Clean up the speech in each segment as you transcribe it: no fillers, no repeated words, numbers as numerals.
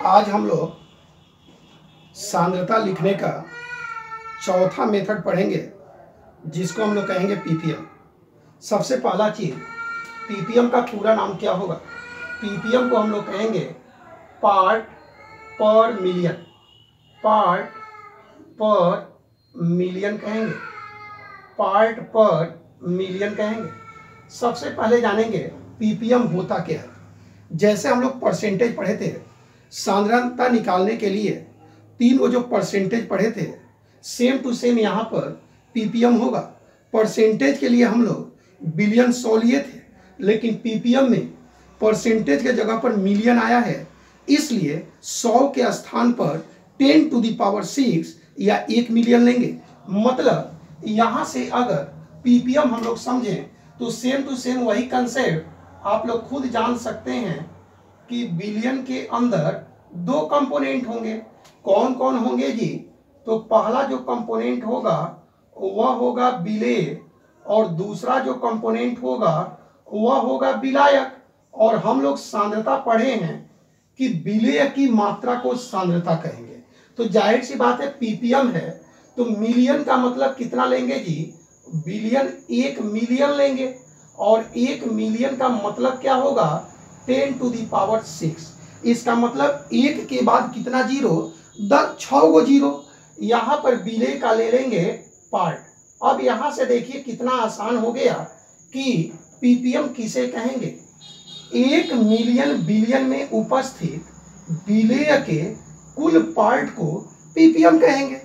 आज हम लोग सांद्रता लिखने का चौथा मेथड पढ़ेंगे, जिसको हम लोग कहेंगे पीपीएम। सबसे पहला चीज, पीपीएम का पूरा नाम क्या होगा? पीपीएम को हम लोग कहेंगे पार्ट पर मिलियन। पार्ट पर मिलियन कहेंगे, पार्ट पर मिलियन कहेंगे। सबसे पहले जानेंगे पीपीएम होता क्या है। जैसे हम लोग परसेंटेज पढ़े थे, सांद्रता निकालने के लिए तीन वो जो परसेंटेज पढ़े थे, सेम टू सेम यहाँ पर पीपीएम होगा। परसेंटेज के लिए हम लोग बिलियन 100 लिए थे, लेकिन पीपीएम में परसेंटेज के जगह पर मिलियन आया है, इसलिए 100 के स्थान पर 10⁶ या 1 मिलियन लेंगे। मतलब यहाँ से अगर पीपीएम हम लोग समझें तो सेम टू सेम वही कंसेप्ट आप लोग खुद जान सकते हैं कि बिलियन के अंदर दो कंपोनेंट होंगे। कौन कौन होंगे जी? तो पहला जो कंपोनेंट होगा वह होगा विलेय, और दूसरा जो कंपोनेंट होगा वह होगा विलायक। और हम लोग सांद्रता पढ़े हैं कि विलेय की मात्रा को सांद्रता कहेंगे। तो जाहिर सी बात है, पीपीएम है तो मिलियन का मतलब कितना लेंगे जी? बिलियन 1 मिलियन लेंगे, और 1 मिलियन का मतलब क्या होगा? 10⁶। इसका मतलब 1 के बाद कितना जीरो? 6 गो जीरो। यहाँ पर विलेय का ले लेंगे पार्ट। अब यहाँ से देखिए कितना आसान हो गया कि पीपीएम किसे कहेंगे। 1 मिलियन बिलियन में उपस्थित विलेय के कुल पार्ट को पीपीएम कहेंगे,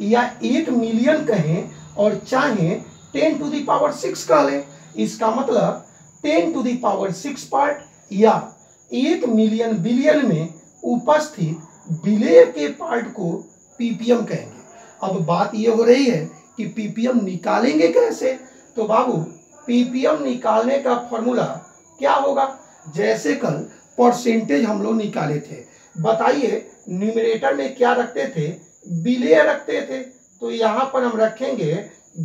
या 1 मिलियन कहें और चाहे 10⁶ कह लें। इसका मतलब 10⁶ पार्ट, या 1 मिलियन बिलियन में उपस्थित विलेय के पार्ट को पीपीएम कहेंगे। अब बात ये हो रही है कि पीपीएम निकालेंगे कैसे? तो बाबू, पीपीएम निकालने का फॉर्मूला क्या होगा? जैसे कल परसेंटेज हम लोग निकाले थे, बताइए न्यूमरेटर में क्या रखते थे? विलेय रखते थे। तो यहाँ पर हम रखेंगे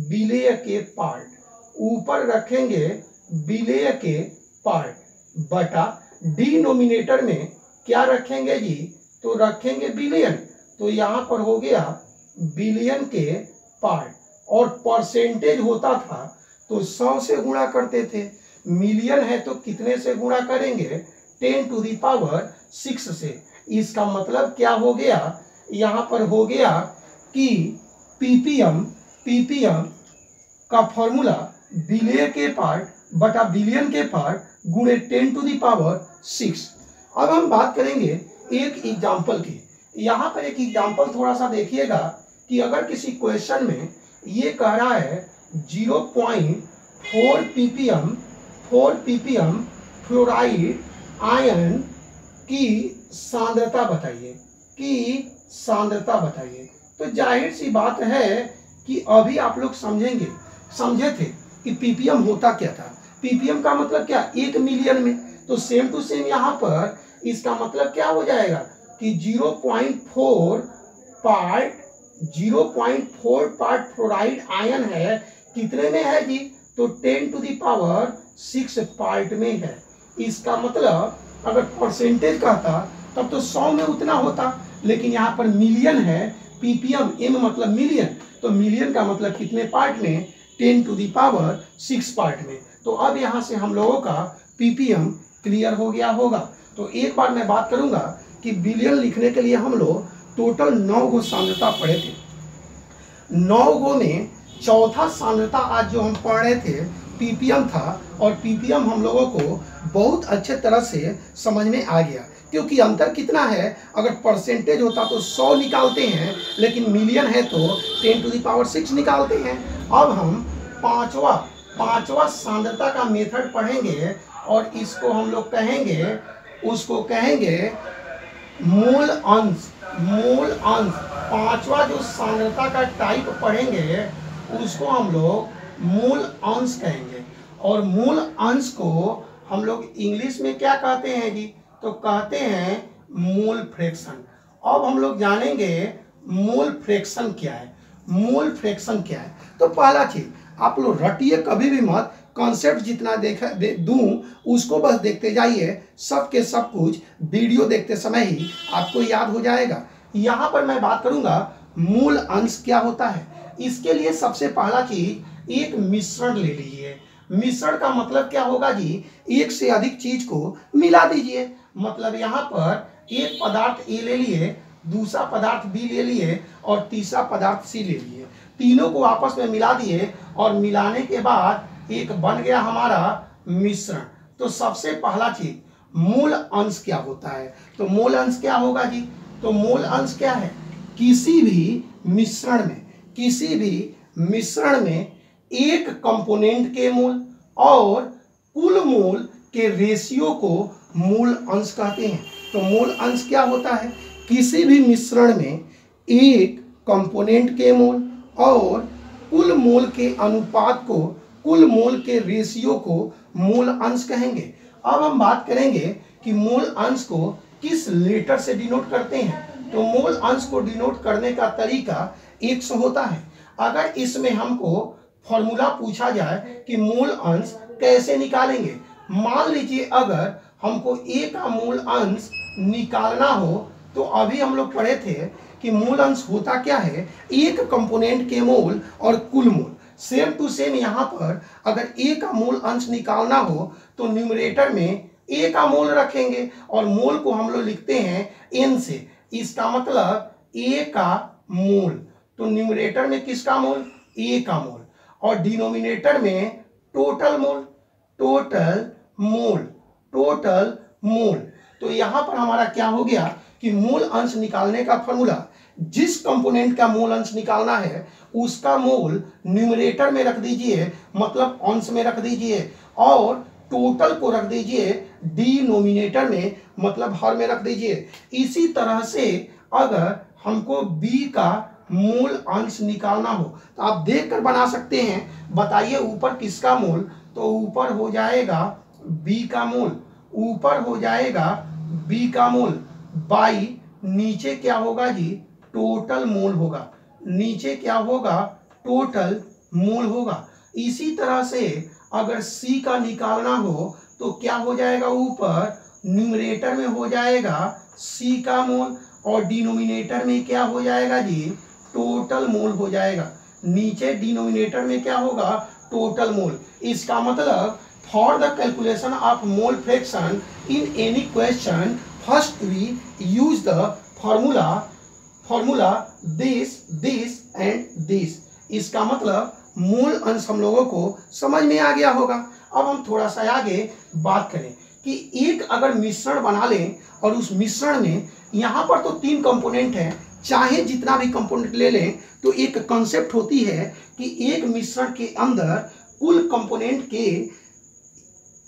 विलेय के पार्ट, ऊपर रखेंगे विलेय के पार्ट, बटा डिनोमिनेटर में क्या रखेंगे जी? तो रखेंगे बिलियन। तो यहाँ पर हो गया बिलियन के पार्ट। और परसेंटेज होता था तो 100 से गुणा करते थे, मिलियन है तो कितने से गुणा करेंगे? 10⁶ से। इसका मतलब क्या हो गया? यहाँ पर हो गया कि पीपीएम का फॉर्मूला विलेय के पार्ट बटा बिलियन के पार्ट गुणे 10⁶। अब हम बात करेंगे एक एग्जाम्पल की। यहाँ पर एक एग्जाम्पल थोड़ा सा देखिएगा कि अगर किसी क्वेश्चन में ये कह रहा है 0.4 ppm फ्लोराइड आयन की सांद्रता बताइए, की सांद्रता बताइए। तो जाहिर सी बात है कि अभी आप लोग समझे थे कि पीपीएम होता क्या था। पीपीएम का मतलब क्या? 1 मिलियन में। तो सेम टू सेम यहाँ पर इसका मतलब क्या हो जाएगा कि 0.4 पार्ट फ्लोराइड आयन है। कितने में है जी? तो 10⁶ पार्ट में है। इसका मतलब अगर परसेंटेज कहता तब तो 100 में उतना होता, लेकिन यहाँ पर मिलियन है। पीपीएम, एम मतलब मिलियन, तो मिलियन का मतलब कितने पार्ट में? 10⁶ पार्ट में। तो अब यहाँ से हम लोगों का पीपीएम क्लियर हो गया होगा। तो एक बार मैं बात करूंगा कि बिलियन लिखने के लिए हम लोग टोटल 9 गो सांद्रता पढ़े थे। 9 गो में चौथा सांद्रता आज जो हम पढ़ रहे थे पीपीएम था, और पीपीएम हम लोगों को बहुत अच्छे तरह से समझ में आ गया। क्योंकि अंतर कितना है? अगर परसेंटेज होता तो 100 निकालते हैं, लेकिन मिलियन है तो 10⁶ निकालते हैं। अब हम पांचवा सांद्रता का मेथड पढ़ेंगे, और इसको हम लोग कहेंगे, उसको कहेंगे मूल अंश। मूल अंश, पांचवा जो सांद्रता का टाइप पढ़ेंगे उसको हम लोग मूल अंश कहेंगे। और मूल अंश को हम लोग इंग्लिश में क्या कहते हैं जी? तो कहते हैं मोल फ्रैक्शन। अब हम लोग जानेंगे मोल फ्रैक्शन क्या है। मोल फ्रैक्शन क्या है? तो पहला चीज आप लोग रटिए कभी भी मत, कॉन्सेप्ट जितना दूं उसको बस देखते जाइए, सब के सब कुछ वीडियो देखते समय ही आपको याद हो जाएगा। यहाँ पर मैं बात करूंगा मूल अंश क्या होता है। इसके लिए सबसे पहला चीज एक मिश्रण ले लीजिए। मिश्रण का मतलब क्या होगा जी, एक से अधिक चीज को मिला दीजिए। मतलब यहाँ पर एक पदार्थ ए ले लिए, दूसरा पदार्थ बी ले लिए और तीसरा पदार्थ सी ले लिए, तीनों को आपस में मिला दिए और मिलाने के बाद एक बन गया हमारा मिश्रण। तो सबसे पहला चीज मूल अंश क्या होता है। तो मूल अंश क्या होगा जी, तो मूल अंश क्या है, किसी भी मिश्रण में एक कंपोनेंट के मोल और कुल मोल के रेशियो को मूल अंश कहते हैं। तो मूल अंश क्या होता है, किसी भी मिश्रण में एक कंपोनेंट के मोल और कुल मोल के अनुपात को, कुल मोल के रेशियो को मूल अंश कहेंगे। अब हम बात करेंगे कि मूल अंश को किस लेटर से डिनोट करते हैं। तो मूल अंश को डिनोट करने का तरीका 100 होता है। अगर इसमें हमको फॉर्मूला पूछा जाए कि मूल अंश कैसे निकालेंगे, मान लीजिए अगर हमको ए का मूल अंश निकालना हो, तो अभी हम लोग पढ़े थे कि मूल अंश होता क्या है, एक कंपोनेंट के मोल और कुल मोल। सेम टू सेम यहाँ पर अगर ए का मूल अंश निकालना हो तो न्यूमरेटर में ए का मोल रखेंगे और मोल को हम लोग लिखते हैं एन से। इसका मतलब ए का मोल, तो न्यूमरेटर में किसका मोल, ए का मोल, और डिनोमिनेटर में टोटल मोल, टोटल मोल। तो यहां पर हमारा क्या हो गया कि मूल अंश निकालने का फॉर्मूला, जिस कंपोनेंट का मूल अंश निकालना है उसका मोल न्यूमरेटर में रख दीजिए, मतलब अंश में रख दीजिए, और टोटल को रख दीजिए डिनोमिनेटर में, मतलब हर में रख दीजिए। इसी तरह से अगर हमको बी का मूल अंश निकालना हो तो आप देखकर बना सकते हैं। बताइए ऊपर किसका मोल, तो ऊपर हो जाएगा बी का मोल, ऊपर हो जाएगा बी का मोल बाई नीचे क्या होगा जी, टोटल मोल होगा, नीचे क्या होगा, टोटल मोल होगा। इसी तरह से अगर सी का निकालना हो तो क्या हो जाएगा, ऊपर न्यूमरेटर में हो जाएगा सी का मोल और डिनोमिनेटर में क्या हो जाएगा जी, टोटल मोल हो जाएगा, नीचे डिनोमिनेटर में क्या होगा, टोटल मोल। इसका मतलब for the calculation of mole fraction in any question first we use the formula this and this. इसका मतलब मूल अंश हम लोगों को समझ में आ गया होगा। अब हम थोड़ा सा आगे बात करें कि एक अगर मिश्रण बना लें और उस मिश्रण में यहाँ पर तो 3 कंपोनेंट हैं, चाहे जितना भी कंपोनेंट ले लें, तो एक कॉन्सेप्ट होती है कि एक मिश्रण के अंदर कुल कंपोनेंट के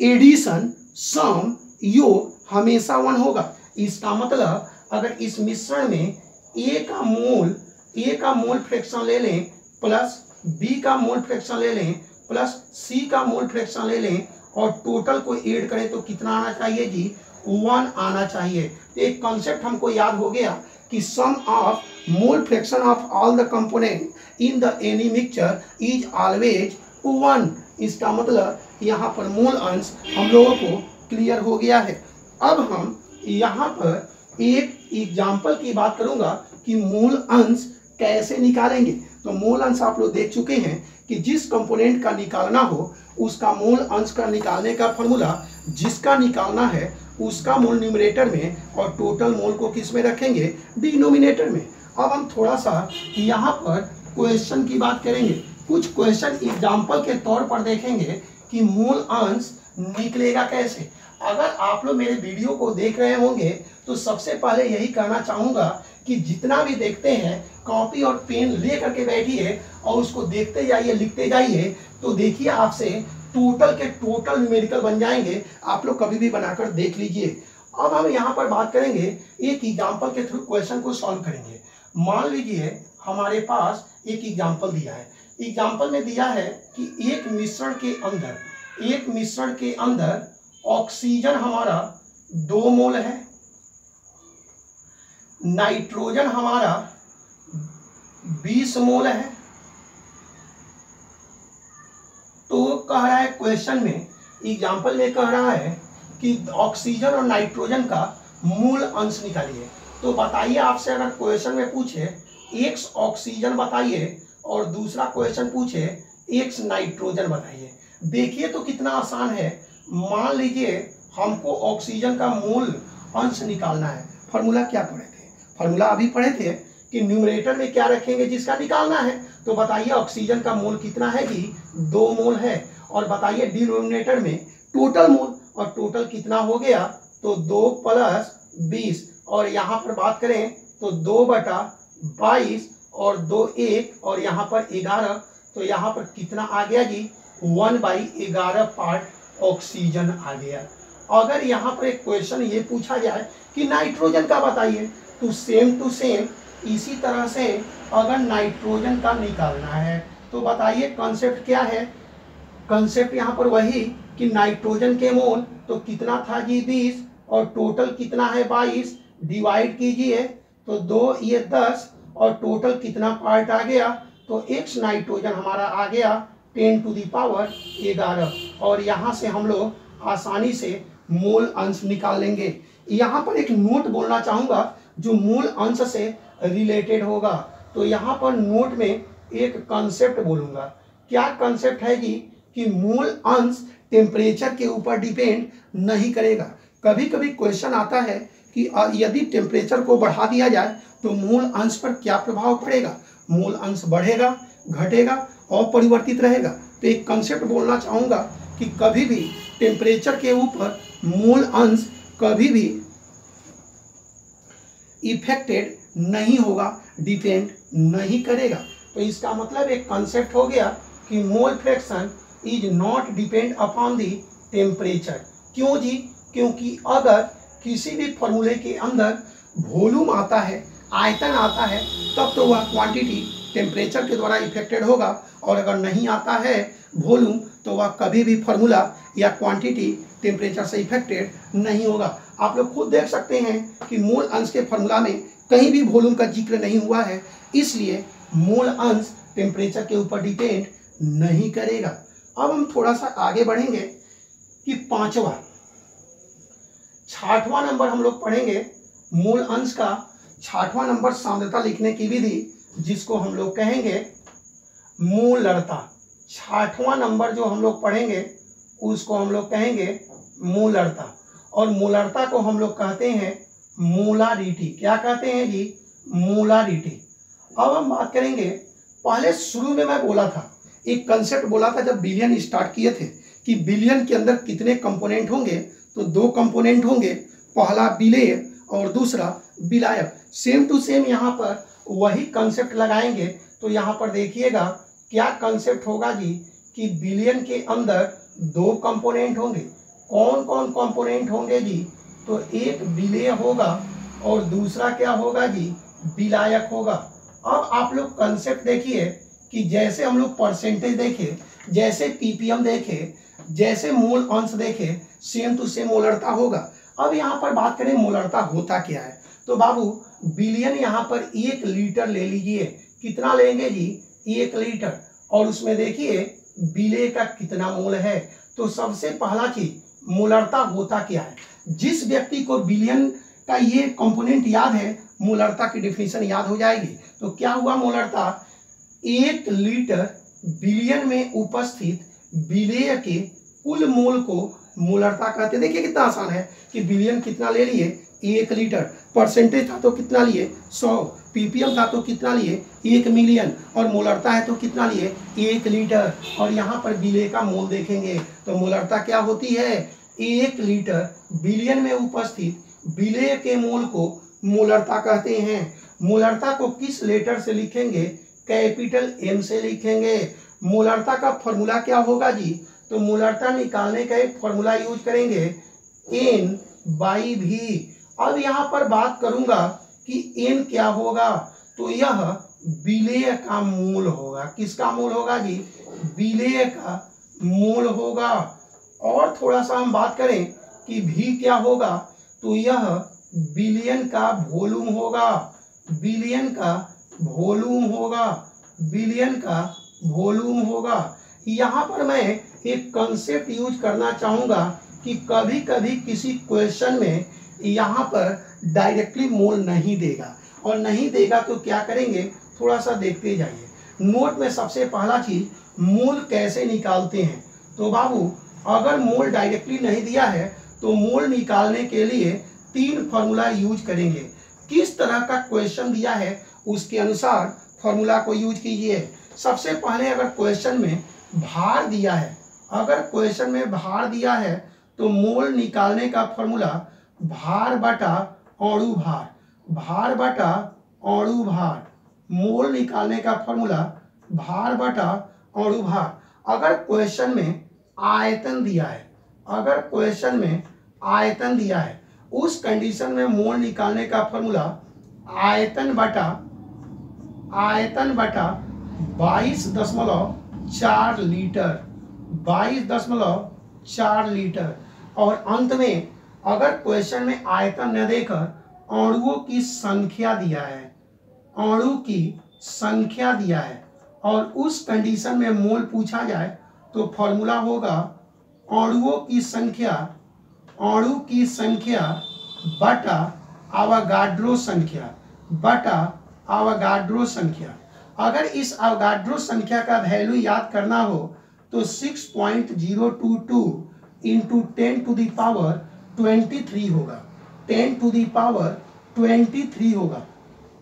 एडिशन, सम, योग हमेशा 1 होगा। इसका मतलब अगर इस मिश्रण में ए का मोल फ्रैक्शन ले लें प्लस बी का मोल फ्रैक्शन ले लें प्लस सी का मोल फ्रैक्शन ले लें और टोटल को ऐड करें तो कितना आना चाहिए जी, 1 आना चाहिए। तो एक कॉन्सेप्ट हमको याद हो गया कि sum of mole fraction of all the component in the any mixture is always 1। इसका मतलब यहाँ पर मूल अंश हम लोगों को क्लियर हो गया है। अब हम यहाँ पर एक एग्जाम्पल की बात करूंगा कि मूल अंश कैसे निकालेंगे। तो मूल अंश आप लोग देख चुके हैं कि जिस कंपोनेंट का निकालना हो उसका मूल अंश का निकालने का फॉर्मूला, जिसका निकालना है उसका मूल न्यूमरेटर में और टोटल मोल को किस में रखेंगे, डिनोमिनेटर में। अब हम थोड़ा सा यहाँ पर क्वेश्चन की बात करेंगे, कुछ क्वेश्चन एग्जाम्पल के तौर पर देखेंगे कि मूल अंश निकलेगा कैसे। अगर आप लोग मेरे वीडियो को देख रहे होंगे तो सबसे पहले यही कहना चाहूँगा कि जितना भी देखते हैं कॉपी और पेन ले करके बैठिए और उसको देखते जाइए, लिखते जाइए, तो देखिए आपसे टोटल के टोटल न्यूमेरिकल बन जाएंगे। आप लोग कभी भी बनाकर देख लीजिए। अब हम यहाँ पर बात करेंगे, एक एग्जाम्पल के थ्रू क्वेश्चन को सॉल्व करेंगे। मान लीजिए हमारे पास एक एग्जाम्पल दिया है। एग्जाम्पल में दिया है कि एक मिश्रण के अंदर ऑक्सीजन हमारा 2 मोल है, नाइट्रोजन हमारा 20 मोल है, तो कह रहा है क्वेश्चन में, एग्जाम्पल में कह रहा है कि ऑक्सीजन और नाइट्रोजन का मूल अंश निकालिए। तो बताइए, आपसे अगर क्वेश्चन में पूछे x ऑक्सीजन बताइए और दूसरा क्वेश्चन पूछे x नाइट्रोजन बताइए, देखिए तो कितना आसान है। मान लीजिए हमको ऑक्सीजन का मूल अंश निकालना है। फॉर्मूला क्या पढ़े थे? फॉर्मूला अभी पढ़े थे कि न्यूमरेटर में क्या रखेंगे जिसका निकालना है। तो बताइए ऑक्सीजन का मोल कितना है जी? 2 मोल है। और बताइए डिनोमिनेटर में टोटल मोल, और टोटल कितना हो गया? तो 2 + 20, और यहाँ पर बात करें तो 2/22 और 2 1 और यहाँ पर 11, तो यहाँ पर कितना आ गया जी? 1/11 पार्ट ऑक्सीजन आ गया। अगर यहाँ पर एक क्वेश्चन ये पूछा जाए कि नाइट्रोजन का बताइए, तो सेम टू सेम इसी तरह से अगर नाइट्रोजन का निकालना है तो बताइए कॉन्सेप्ट क्या है? कॉन्सेप्ट यहाँ पर वही कि नाइट्रोजन के मोल तो कितना था जी? 20, और टोटल कितना है? 22। डिवाइड कीजिए तो 2 ये 10, और टोटल कितना पार्ट आ गया? तो x नाइट्रोजन हमारा आ गया 10⁻11, और यहाँ से हम लोग आसानी से मूल अंश निकाल लेंगे। यहाँ पर एक नोट बोलना चाहूँगा जो मूल अंश से रिलेटेड होगा। तो यहाँ पर नोट में एक कंसेप्ट बोलूँगा। क्या कंसेप्ट है जी? कि मूल अंश टेम्परेचर के ऊपर डिपेंड नहीं करेगा। कभी कभी क्वेश्चन आता है कि यदि टेम्परेचर को बढ़ा दिया जाए तो मूल अंश पर क्या प्रभाव पड़ेगा? मूल अंश बढ़ेगा, घटेगा और परिवर्तित रहेगा। तो एक कंसेप्ट बोलना चाहूँगा कि कभी भी टेम्परेचर के ऊपर मूल अंश कभी भी इफेक्टेड नहीं होगा, डिपेंड नहीं करेगा। तो इसका मतलब एक कंसेप्ट हो गया कि mole fraction is not depend upon the temperature. क्यों जी? क्योंकि अगर किसी भी फॉर्मूले के अंदर वॉल्यूम आता है, आयतन आता है, तब तो वह क्वांटिटी टेम्परेचर के द्वारा इफेक्टेड होगा, और अगर नहीं आता है वॉल्यूम तो वह कभी भी फॉर्मूला या क्वांटिटी टेम्परेचर से इफेक्टेड नहीं होगा। आप लोग खुद देख सकते हैं कि मूल अंश के फॉर्मूला में कहीं भी वॉल्यूम का जिक्र नहीं हुआ है, इसलिए मूल अंश टेम्परेचर के ऊपर डिपेंड नहीं करेगा। अब हम थोड़ा सा आगे बढ़ेंगे कि 5वां 6वां नंबर हम लोग पढ़ेंगे मूल अंश का। 6वां नंबर सांद्रता लिखने की विधि, जिसको हम लोग कहेंगे मूलरता। 6वां नंबर जो हम लोग पढ़ेंगे उसको हम लोग कहेंगे मूलरता, और मूलरता को हम लोग कहते हैं मोलारिटी। क्या कहते हैं जी? मोलारिटी। अब हम बात करेंगे, पहले शुरू में मैं बोला था, एक कंसेप्ट बोला था जब बिलियन स्टार्ट किए थे कि बिलियन के अंदर कितने कंपोनेंट होंगे? तो 2 कंपोनेंट होंगे, पहला विलेय और दूसरा विलायक। सेम टू सेम यहाँ पर वही कंसेप्ट लगाएंगे। तो यहाँ पर देखिएगा क्या कंसेप्ट होगा जी? कि बिलियन के अंदर 2 कंपोनेंट होंगे। कौन कौन कंपोनेंट होंगे जी? तो एक विलेय होगा और दूसरा क्या होगा जी? विलायक होगा। अब आप लोग कंसेप्ट देखिए कि जैसे हम लोग परसेंटेज देखे, जैसे पीपीएम देखे, जैसे मूल अंश देखे, सेम टू सेम मोलरता होगा। अब यहाँ पर बात करें मोलरता होता क्या है? तो बाबू बिलियन यहाँ पर 1 लीटर ले लीजिए। कितना लेंगे जी? 1 लीटर। और उसमें देखिए विलेय का कितना मोल है। तो सबसे पहला चीज मोलरता होता क्या है? जिस व्यक्ति को बिलियन का ये कंपोनेंट याद है, मोलरता की डेफिनेशन याद हो जाएगी। तो क्या हुआ मोलरता? 1 लीटर बिलियन में उपस्थित विलेय के कुल मोल को मोलरता कहते हैं। देखिए कितना आसान है कि बिलियन कितना ले लिए? 1 लीटर। परसेंटेज था तो कितना लिए? 100। पीपीएम था तो कितना लिए? 1 मिलियन। और मोलरता है तो कितना लिए? 1 लीटर। और यहाँ पर विलेय का मोल देखेंगे तो मोलरता क्या होती है? 1 लीटर बिलियन में उपस्थित विलेय के मोल को मोलरता कहते हैं। मोलरता को किस लेटर से लिखेंगे? कैपिटल एम से लिखेंगे। मोलरता का फॉर्मूला क्या होगा जी? तो मोलरता निकालने का एक फॉर्मूला यूज करेंगे N/V। अब यहाँ पर बात करूंगा कि N क्या होगा? तो यह विलेय का मोल होगा। किसका मोल होगा जी? विलेय का मोल होगा। और थोड़ा सा हम बात करें कि V क्या होगा? तो यह बिलियन का वॉल्यूम होगा। बिलियन का वॉल्यूम होगा। बिलियन का वॉल्यूम होगा। यहाँ पर मैं एक कंसेप्ट यूज करना चाहूँगा कि कभी कभी किसी क्वेश्चन में यहाँ पर डायरेक्टली मोल नहीं देगा, और नहीं देगा तो क्या करेंगे, थोड़ा सा देखते जाइए। नोट में सबसे पहला चीज मोल कैसे निकालते हैं। तो बाबू अगर मोल डायरेक्टली नहीं दिया है तो मोल निकालने के लिए 3 फार्मूला यूज करेंगे। किस तरह का क्वेश्चन दिया है उसके अनुसार फार्मूला को यूज कीजिए। सबसे पहले अगर क्वेश्चन में भार दिया है, अगर क्वेश्चन में भार दिया है तो मोल निकालने का फार्मूला भार बटा अणु भार, भार बटा अणु भार। मोल निकालने का फार्मूला भार बटा अणु भार। अगर क्वेश्चन में आयतन दिया है, अगर क्वेश्चन में आयतन दिया है, उस कंडीशन में मोल निकालने का फार्मूला आयतन बटा 22.4 लीटर, 22.4 लीटर। और अंत में अगर क्वेश्चन में आयतन न देकर अणुओं की संख्या दिया है, अणु की संख्या दिया है, और उस कंडीशन में मोल पूछा जाए तो फॉर्मूला होगा अणुओं की संख्या, अणु की संख्या बटा अवोगाड्रो संख्या, बटा अवोगाड्रो संख्या। अगर इस अवोगाड्रो संख्या का वैल्यू याद करना हो तो 6.022 इंटू 10⁻23 होगा, 10⁻23 होगा।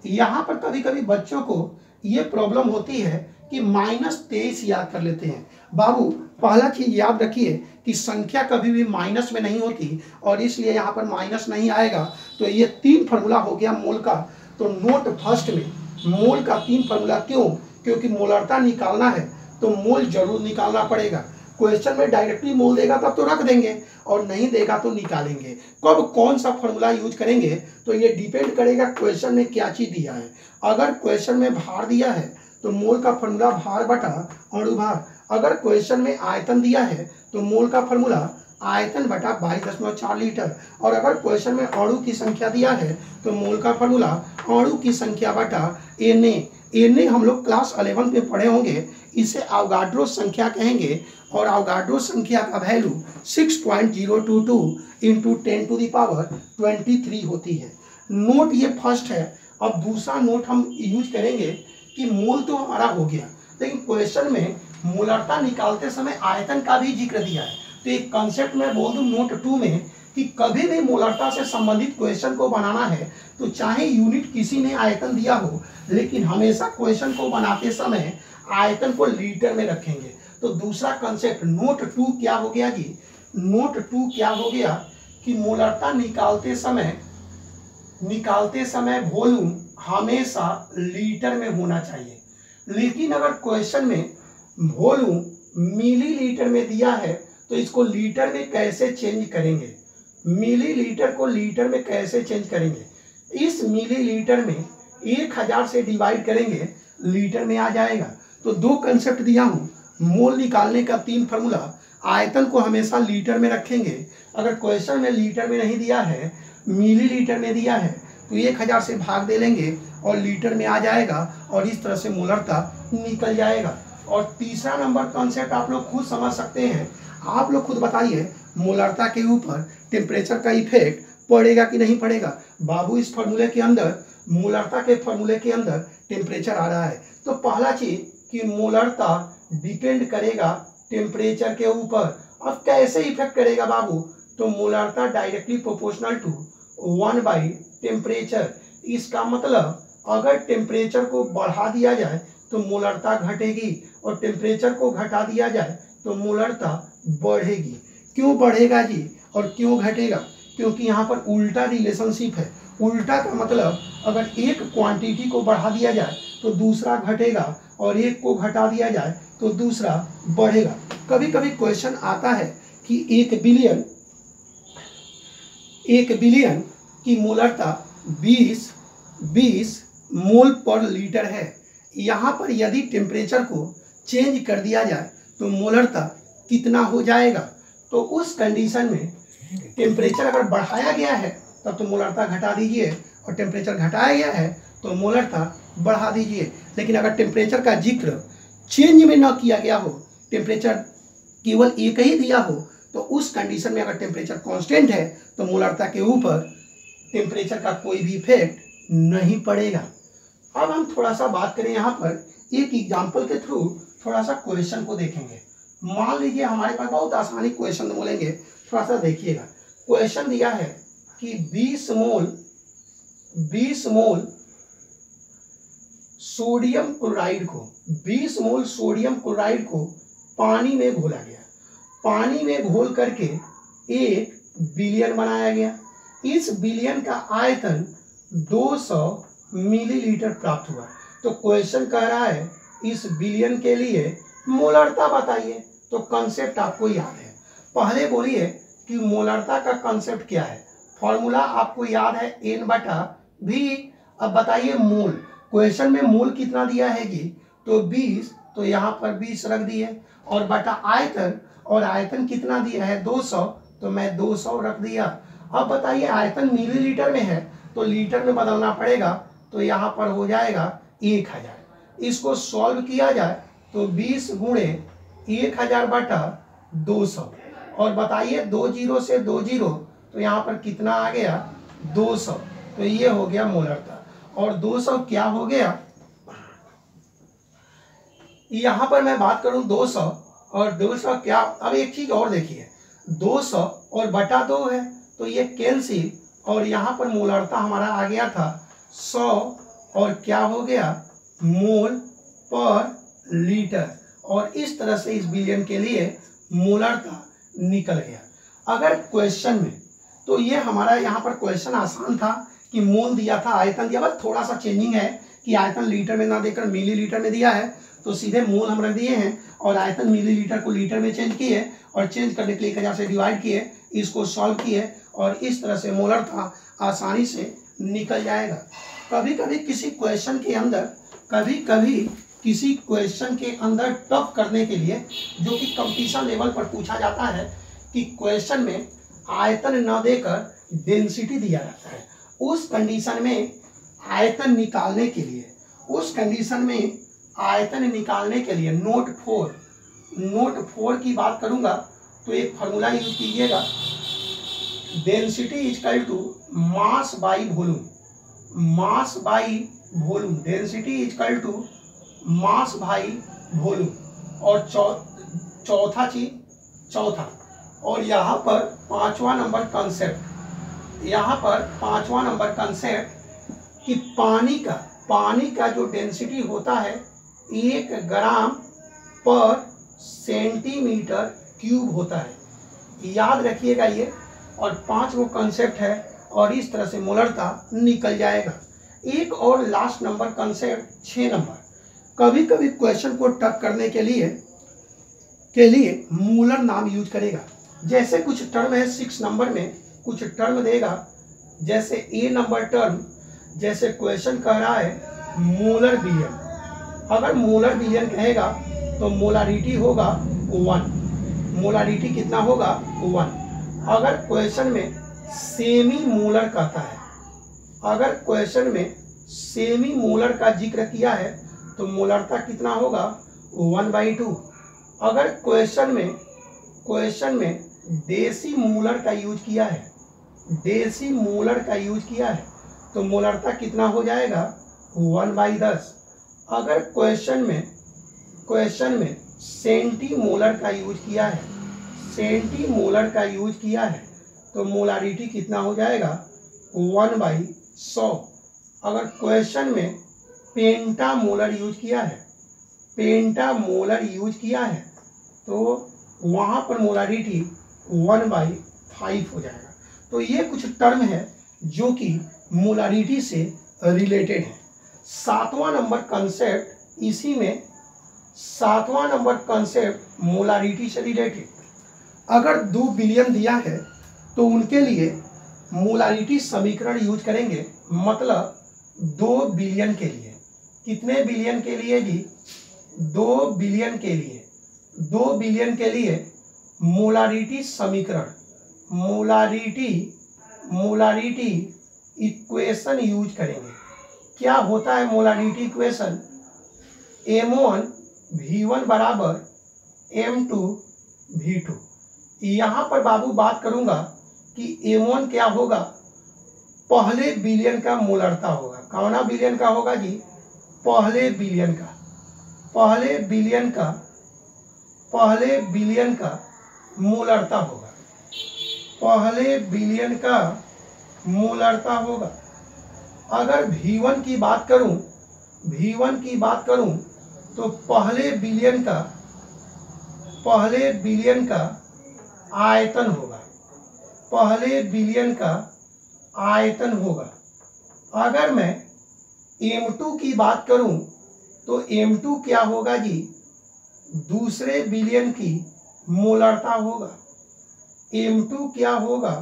यहाँ पर कभी कभी बच्चों को ये प्रॉब्लम होती है कि -23 याद कर लेते हैं। बाबू पहला चीज याद रखिए कि संख्या कभी भी माइनस में नहीं होती, और इसलिए यहाँ पर माइनस नहीं आएगा। तो ये 3 फार्मूला हो गया मोल का। तो नोट फर्स्ट में मोल का 3 फार्मूला। क्यों? क्योंकि मोलरता निकालना है तो मोल जरूर निकालना पड़ेगा। क्वेश्चन में डायरेक्टली मोल देगा तब तो रख देंगे, और नहीं देगा तो निकालेंगे। कब कौन सा फॉर्मूला यूज करेंगे तो ये डिपेंड करेगा क्वेश्चन में क्या चीज दिया है। अगर क्वेश्चन में भार दिया है तो मोल का फॉर्मूला भार बटा अणु भार। अगर क्वेश्चन में आयतन दिया है तो मोल का फॉर्मूला आयतन बटा 22.4 लीटर। और अगर क्वेश्चन में अणु की संख्या दिया है तो मोल का फॉर्मूला अणु की संख्या बटा Na हम लोग क्लास 11 में पढ़े होंगे। इसे अवोगाड्रो संख्या कहेंगे, और अवोगाड्रो संख्या का वैल्यू 6.022 इंटू 10⁻23 होती है। नोट ये फर्स्ट है। अब दूसरा नोट हम यूज करेंगे कि मोल तो हमारा हो गया, लेकिन क्वेश्चन में मोलरता निकालते समय आयतन का भी जिक्र दिया है। तो एक कंसेप्ट में बोल दूं नोट 2 में कि कभी भी मोलरता से संबंधित क्वेश्चन को बनाना है तो चाहे यूनिट किसी ने आयतन दिया हो, लेकिन हमेशा क्वेश्चन को बनाते समय आयतन को लीटर में रखेंगे। तो दूसरा कंसेप्ट नोट 2 क्या हो गया जी? नोट 2 क्या हो गया कि मोलरता निकालते समय वॉल्यूम हमेशा लीटर में होना चाहिए। लेकिन अगर क्वेश्चन में वॉल्यूम मिलीलीटर में दिया है तो इसको लीटर में कैसे चेंज करेंगे? मिलीलीटर को लीटर में कैसे चेंज करेंगे? इस मिलीलीटर में 1000 से डिवाइड करेंगे, लीटर में आ जाएगा। तो 2 कंसेप्ट दिया हूँ। मोल निकालने का 3 फार्मूला। आयतन को हमेशा लीटर में रखेंगे। अगर क्वेश्चन में लीटर में नहीं दिया है, मिलीलीटर में दिया है, तो 1000 से भाग दे लेंगे और लीटर में आ जाएगा, और इस तरह से मोलरता निकल जाएगा। और तीसरा नंबर कॉन्सेप्ट आप लोग खुद समझ सकते हैं। आप लोग खुद बताइए मोलरता के ऊपर टेम्परेचर का इफेक्ट पड़ेगा कि नहीं पड़ेगा? बाबू इस फार्मूले के अंदर, मोलरता के फार्मूले के अंदर टेम्परेचर आ रहा है। तो पहला चीज कि मोलरता डिपेंड करेगा टेम्परेचर के ऊपर। अब कैसे इफेक्ट करेगा बाबू? तो मोलरता डायरेक्टली प्रोपोर्शनल टू 1/टेम्परेचर। इसका मतलब अगर टेम्परेचर को बढ़ा दिया जाए तो मोलरता घटेगी, और टेम्परेचर को घटा दिया जाए तो मोलरता बढ़ेगी। क्यों बढ़ेगा जी और क्यों घटेगा? क्योंकि यहाँ पर उल्टा रिलेशनशिप है। उल्टा का मतलब अगर एक क्वांटिटी को बढ़ा दिया जाए तो दूसरा घटेगा, और एक को घटा दिया जाए तो दूसरा बढ़ेगा। कभी कभी क्वेश्चन आता है कि 1 बिलियन की मोलरता 20 मोल पर लीटर है। यहाँ पर यदि टेम्परेचर को चेंज कर दिया जाए तो मोलरता कितना हो जाएगा? तो उस कंडीशन में टेम्परेचर अगर बढ़ाया गया है तब तो मोलरता घटा दीजिए, और टेम्परेचर घटाया गया है तो मोलरता बढ़ा दीजिए। लेकिन अगर टेम्परेचर का जिक्र चेंज में न किया गया हो, टेम्परेचर केवल एक ही दिया हो तो उस कंडीशन में अगर टेम्परेचर कांस्टेंट है तो मोलरता के ऊपर टेम्परेचर का कोई भी इफेक्ट नहीं पड़ेगा। अब हम थोड़ा सा बात करें यहाँ पर एक एग्जाम्पल के थ्रू थोड़ा सा क्वेश्चन को देखेंगे। मान लीजिए हमारे पास बहुत आसानी क्वेश्चन बोलेंगे, थोड़ा सा देखिएगा। क्वेश्चन दिया है कि 20 मोल सोडियम क्लोराइड को 20 मोल सोडियम क्लोराइड को पानी में घोला गया। पानी में घोल करके एक बिलियन बनाया गया। इस बिलियन का आयतन 200 मिलीलीटर प्राप्त हुआ। तो क्वेश्चन कह रहा है इस बिलियन के लिए मोलरता बताइए। तो कंसेप्ट आपको याद है, पहले बोलिए कि मोलरता का कंसेप्ट क्या है। फॉर्मूला आपको याद है N/V। अब बताइए मोल, क्वेश्चन में मोल कितना दिया है जी, तो 20, तो यहाँ पर 20 रख दिए, और बटा आयतन, और आयतन कितना दिया है 200, तो मैं 200 रख दिया। अब बताइए आयतन मिलीलीटर में है तो लीटर में बदलना पड़ेगा, तो यहाँ पर हो जाएगा 1000। इसको सॉल्व किया जाए तो 20 गुणे 1000 बटा 200, और बताइए 2 जीरो से 2 जीरो, तो यहाँ पर कितना आ गया 200। तो ये हो गया मोलरता। और 200 क्या हो गया, यहाँ पर मैं बात करूं 200 और 200 क्या। अब एक चीज और देखिए, 200 और बटा 2 है तो ये कैंसिल, और यहाँ पर मोलरता हमारा आ गया था 100, और क्या हो गया मोल पर लीटर, और इस तरह से इस बिलियन के लिए मोलरता निकल गया। अगर क्वेश्चन में, तो ये हमारा यहाँ पर क्वेश्चन आसान था कि मोल दिया था, आयतन दिया, बस थोड़ा सा चेंजिंग है कि आयतन लीटर में ना देकर मिलीलीटर में दिया है, तो सीधे मोल हम रख दिए हैं, और आयतन मिलीलीटर को लीटर में चेंज किए, और चेंज करने के लिए 1000 से डिवाइड किए, इसको सॉल्व किए, और इस तरह से मोलरता आसानी से निकल जाएगा। कभी कभी किसी क्वेश्चन के अंदर टफ करने के लिए, जो कि कंपटीशन लेवल पर पूछा जाता है, कि क्वेश्चन में आयतन न देकर डेंसिटी दिया जाता है। उस कंडीशन में आयतन निकालने के लिए नोट 4 की बात करूंगा तो एक फार्मूला यूज कीजिएगा, density equal to mass by volume, density equal to mass by volume. और चौथा, और यहाँ पर पांचवा नंबर कंसेप्ट, कि पानी का जो डेंसिटी होता है 1 ग्राम पर सेंटीमीटर क्यूब होता है, याद रखिएगा ये। और 5 वो कंसेप्ट है, और इस तरह से मोलरता निकल जाएगा। एक और लास्ट नंबर कंसेप्ट 6 नंबर, कभी कभी क्वेश्चन को टफ करने के लिए मूलर नाम यूज करेगा। जैसे कुछ टर्म है 6 नंबर में, कुछ टर्म देगा, जैसे ए नंबर टर्म, जैसे क्वेश्चन कह रहा है मोलर बिलियन। अगर मोलर बिलियन कहेगा तो मोलारिटी होगा 1, मोलारिटी कितना होगा 1। अगर क्वेश्चन में सेमी मोलर कहता है, अगर क्वेश्चन में सेमी मोलर का जिक्र किया है तो मोलरता कितना होगा 1/2। अगर क्वेश्चन में देसी मोलर का यूज किया है, तो मोलरता कितना हो जाएगा 1/10। अगर क्वेश्चन में सेंटीमोलर का यूज किया है, तो मोलारिटी कितना हो जाएगा 1/100। अगर क्वेश्चन में पेंटामोलर यूज किया है, तो वहाँ पर मोलारिटी 1/5 हो जाएगा। तो ये कुछ टर्म है जो कि मोलारिटी से रिलेटेड है। 7वां नंबर कंसेप्ट मोलारिटी से रिलेटेड। अगर 2 बिलियन दिया है तो उनके लिए मोलारिटी समीकरण यूज करेंगे, मतलब 2 बिलियन के लिए। कितने बिलियन के लिए जी? 2 बिलियन के लिए मोलारिटी समीकरण, मोलारिटी इक्वेशन यूज करेंगे। क्या होता है मोलारिटी इक्वेशन? M1 V1 बराबर M2V2। यहाँ पर बाबू बात करूंगा कि M1 क्या होगा, पहले बिलियन का मोलरता होगा। कौना बिलियन का होगा जी, पहले बिलियन का, पहले बिलियन का, पहले बिलियन का मोलरता होगा, पहले बिलियन का मोलरता होगा। अगर V1 की बात करूं, V1 की बात करूं तो पहले बिलियन का, पहले बिलियन का आयतन होगा, पहले बिलियन का आयतन होगा। अगर मैं M2 की बात करूं तो M2 क्या होगा जी, दूसरे बिलियन की मोलरता होगा। M2 क्या होगा,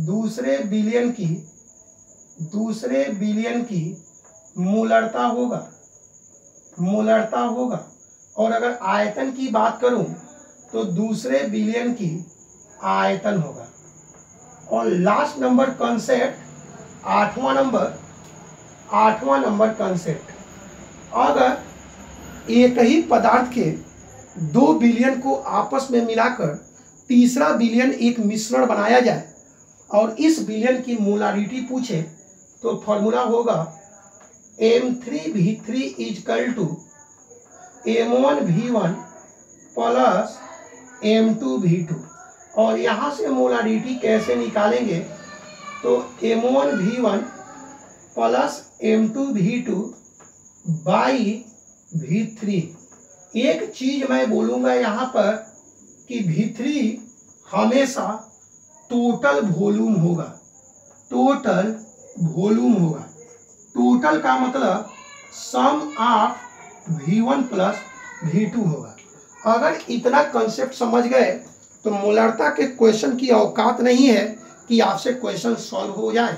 दूसरे बिलियन की, दूसरे बिलियन की मोलरता होगा, मोलरता होगा। और अगर आयतन की बात करूं तो दूसरे बिलियन की आयतन होगा। और लास्ट नंबर कॉन्सेप्ट, आठवां नंबर, आठवां नंबर कॉन्सेप्ट, अगर एक ही पदार्थ के दो बिलियन को आपस में मिलाकर तीसरा बिलियन एक मिश्रण बनाया जाए और इस बिलियन की मोलारिटी पूछे तो फॉर्मूला होगा M3V3 is equal to M1V1 plus M2V2। और यहाँ से मोलारिटी कैसे निकालेंगे तो M1V1 plus M2V2 by V3। एक चीज मैं बोलूंगा यहाँ पर कि V3 हमेशा टोटल वॉल्यूम होगा, टोटल वॉल्यूम होगा। टोटल का मतलब सम ऑफ V1 प्लस V2 होगा। अगर इतना कंसेप्ट समझ गए तो मोलरता के क्वेश्चन की औकात नहीं है कि आपसे क्वेश्चन सॉल्व हो जाए,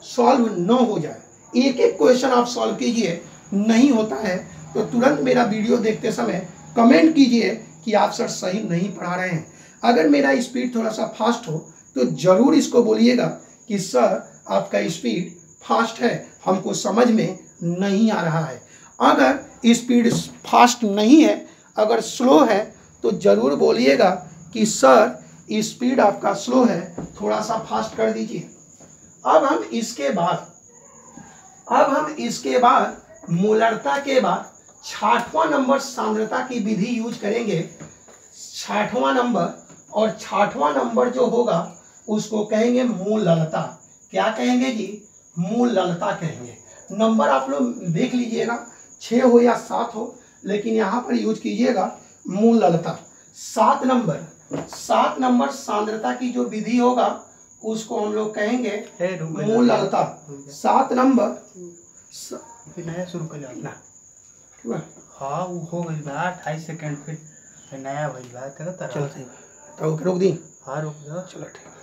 सॉल्व न हो जाए। एक एक क्वेश्चन आप सॉल्व कीजिए, नहीं होता है तो तुरंत मेरा वीडियो देखते समय कमेंट कीजिए कि आप सर सही नहीं पढ़ा रहे हैं। अगर मेरा स्पीड थोड़ा सा फास्ट हो तो जरूर इसको बोलिएगा कि सर आपका स्पीड फास्ट है, हमको समझ में नहीं आ रहा है। अगर स्पीड फास्ट नहीं है, अगर स्लो है तो जरूर बोलिएगा कि सर स्पीड आपका स्लो है, थोड़ा सा फास्ट कर दीजिए। अब हम इसके बाद मोलरता के बाद छठवां नंबर सांद्रता की विधि यूज करेंगे। छठवां नंबर, और छठवां नंबर जो होगा उसको कहेंगे मोललता। क्या कहेंगे जी, मोललता कहेंगे। नंबर आप लोग देख लीजिएगा, 6 हो या 7 हो, लेकिन यहाँ पर यूज कीजिएगा मोललता। 7 नंबर सांद्रता की जो विधि होगा उसको हम लोग कहेंगे मोललता। 7 नंबर नया शुरू कर लेना। ठीक है, हाँ वो हो गई बा 28 सेकंड, फिर नया भइल बा। चलो ठीक है, तो रोक दी। हाँ रोक दो। चलो ठीक है।